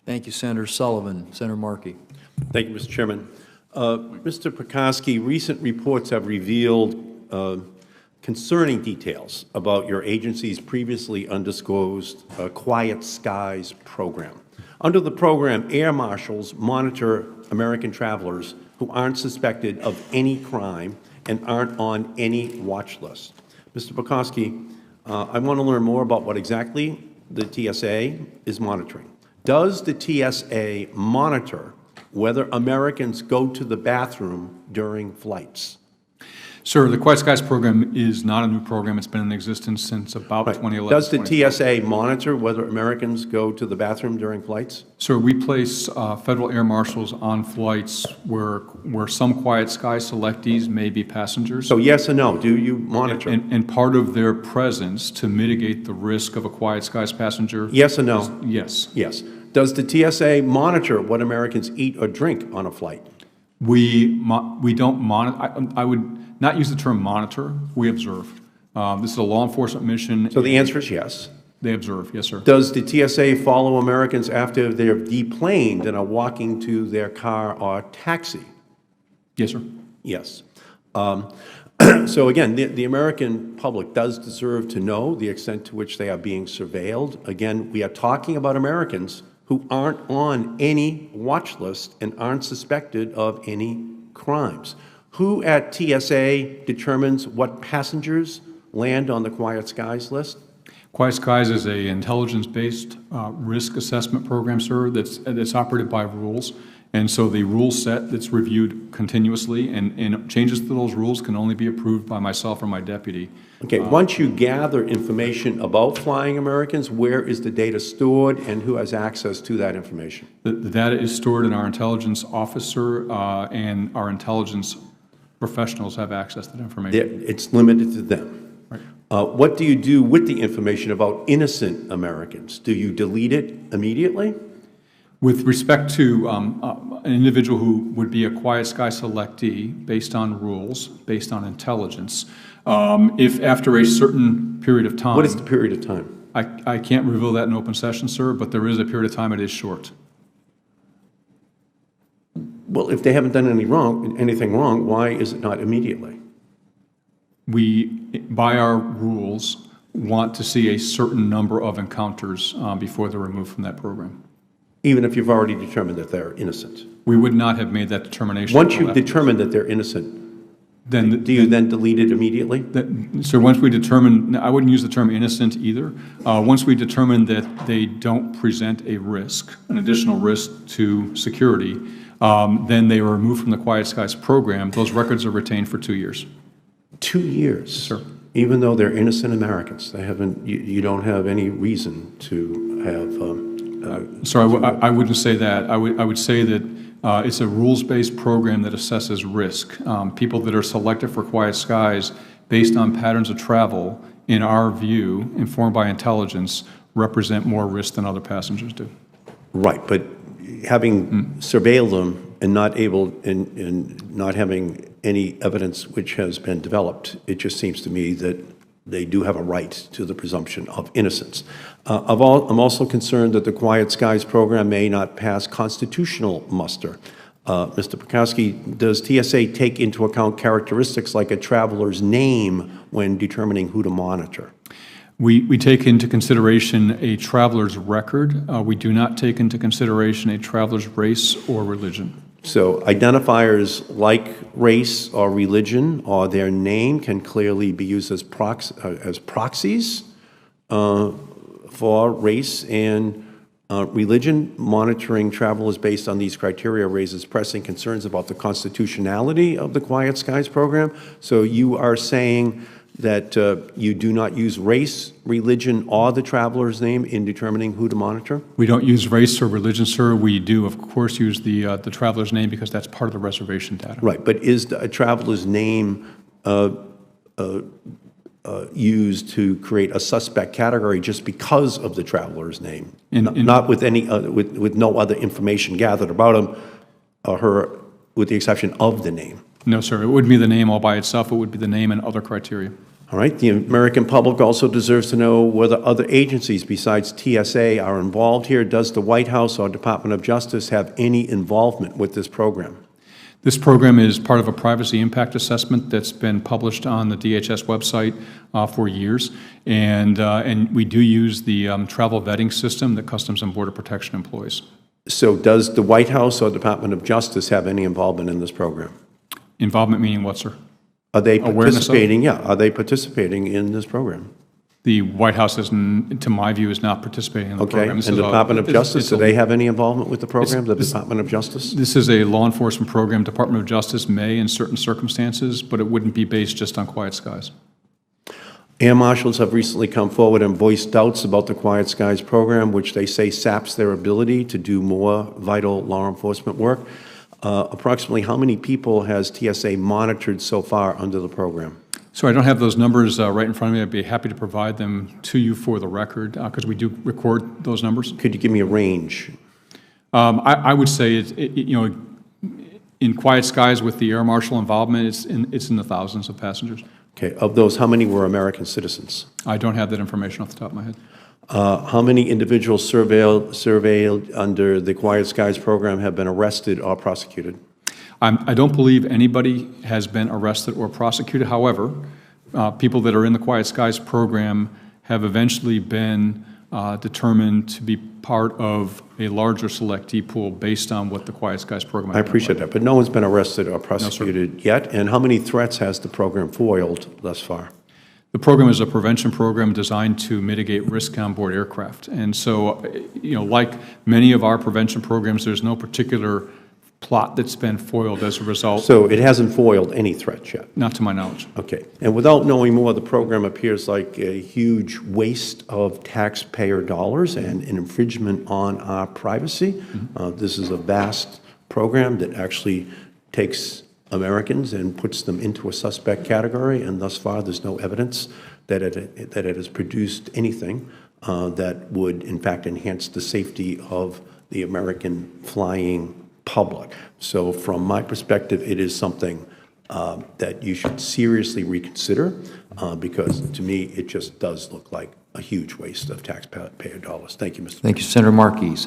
Thank you, Senator Sullivan. Senator Markey. Thank you, Mr. Chairman. Mr. Prokosky, recent reports have revealed concerning details about your agency's previously undisclosed Quiet Skies program. Under the program, air marshals monitor American travelers who aren't suspected of any crime and aren't on any watch list. Mr. Prokosky, I want to learn more about what exactly the TSA is monitoring. Does the TSA monitor whether Americans go to the bathroom during flights? Sir, the Quiet Skies program is not a new program. It's been in existence since about 2011. Does the TSA monitor whether Americans go to the bathroom during flights? Sir, we place federal air marshals on flights where some Quiet Skies selectees may be passengers. So yes or no, do you monitor? And part of their presence to mitigate the risk of a Quiet Skies passenger? Yes or no? Yes. Yes. Does the TSA monitor what Americans eat or drink on a flight? We don't monitor. I would not use the term monitor. We observe. This is a law enforcement mission. So the answer is yes. They observe, yes, sir. Does the TSA follow Americans after they're deplaned and are walking to their car or taxi? Yes, sir. Yes. So again, the American public does deserve to know the extent to which they are being surveilled. Again, we are talking about Americans who aren't on any watch list and aren't suspected of any crimes. Who at TSA determines what passengers land on the Quiet Skies list? Quiet Skies is an intelligence-based risk assessment program, sir, that's operated by rules. And so the rule set that's reviewed continuously, and changes to those rules can only be approved by myself or my deputy. Okay, once you gather information about flying Americans, where is the data stored and who has access to that information? The data is stored in our intelligence officer, and our intelligence professionals have access to that information. It's limited to them. Right. What do you do with the information about innocent Americans? Do you delete it immediately? With respect to an individual who would be a Quiet Sky selectee based on rules, based on intelligence, if after a certain period of time... What is the period of time? I can't reveal that in open session, sir, but there is a period of time. It is short. Well, if they haven't done anything wrong, why is it not immediately? We, by our rules, want to see a certain number of encounters before they're removed from that program. Even if you've already determined that they're innocent? We would not have made that determination. Once you've determined that they're innocent, then do you then delete it immediately? So once we determine, I wouldn't use the term innocent either. Once we determine that they don't present a risk, an additional risk to security, then they are removed from the Quiet Skies program. Those records are retained for 2 years. 2 years? Sir. Even though they're innocent Americans, they haven't. You don't have any reason to have. Sorry, I wouldn't say that. I would say that it's a rules-based program that assesses risk. People that are selected for Quiet Skies based on patterns of travel, in our view, informed by intelligence, represent more risk than other passengers do. Right, but having surveilled them and not having any evidence which has been developed, it just seems to me that they do have a right to the presumption of innocence. I'm also concerned that the Quiet Skies program may not pass constitutional muster. Mr. Prokosky, does TSA take into account characteristics like a traveler's name when determining who to monitor? We take into consideration a traveler's record. We do not take into consideration a traveler's race or religion. So identifiers like race or religion or their name can clearly be used as proxies for race and religion. Monitoring travel is based on these criteria raises pressing concerns about the constitutionality of the Quiet Skies program. So you are saying that you do not use race, religion, or the traveler's name in determining who to monitor? We don't use race or religion, sir. We do, of course, use the traveler's name because that's part of the reservation data. Right, but is a traveler's name used to create a suspect category just because of the traveler's name, not with any with no other information gathered about him or her, with the exception of the name? No, sir. It wouldn't be the name all by itself. It would be the name and other criteria. All right, the American public also deserves to know whether other agencies besides TSA are involved here. Does the White House or Department of Justice have any involvement with this program? This program is part of a privacy impact assessment that's been published on the DHS website for years, and we do use the travel vetting system that Customs and Border Protection employs. So does the White House or Department of Justice have any involvement in this program? Involvement meaning what, sir? Are they Awareness participating? Yeah, are they participating in this program? The White House, is, to my view, is not participating in the Okay, program. and the Department of Justice, do they have any involvement with the program, the Department of Justice? This is a law enforcement program. Department of Justice may in certain circumstances, but it wouldn't be based just on Quiet Skies. Air marshals have recently come forward and voiced doubts about the Quiet Skies program, which they say saps their ability to do more vital law enforcement work. Approximately how many people has TSA monitored so far under the program? So I don't have those numbers right in front of me. I'd be happy to provide them to you for the record because we do record those numbers. Could you give me a range? I would say in Quiet Skies with the air marshal involvement, it's in the thousands of passengers. Okay, of those, how many were American citizens? I don't have that information off the top of my head. How many individuals surveilled under the Quiet Skies program have been arrested or prosecuted? I don't believe anybody has been arrested or prosecuted. However, people that are in the Quiet Skies program have eventually been determined to be part of a larger selectee pool based on what the Quiet Skies program. I appreciate that, but no one's been arrested or prosecuted yet. And how many threats has the program foiled thus far? The program is a prevention program designed to mitigate risk on board aircraft. And so, like many of our prevention programs, there's no particular plot that's been foiled as a result. So it hasn't foiled any threats yet? Not to my knowledge. Okay. And without knowing more, the program appears like a huge waste of taxpayer dollars and an infringement on our privacy. Mm-hmm. This is a vast program that actually takes Americans and puts them into a suspect category, and thus far there's no evidence that it has produced anything that would in fact enhance the safety of the American flying public. So from my perspective, it is something that you should seriously reconsider because to me it just does look like a huge waste of taxpayer dollars. Thank you, Mr. Thank you, Senator Markey.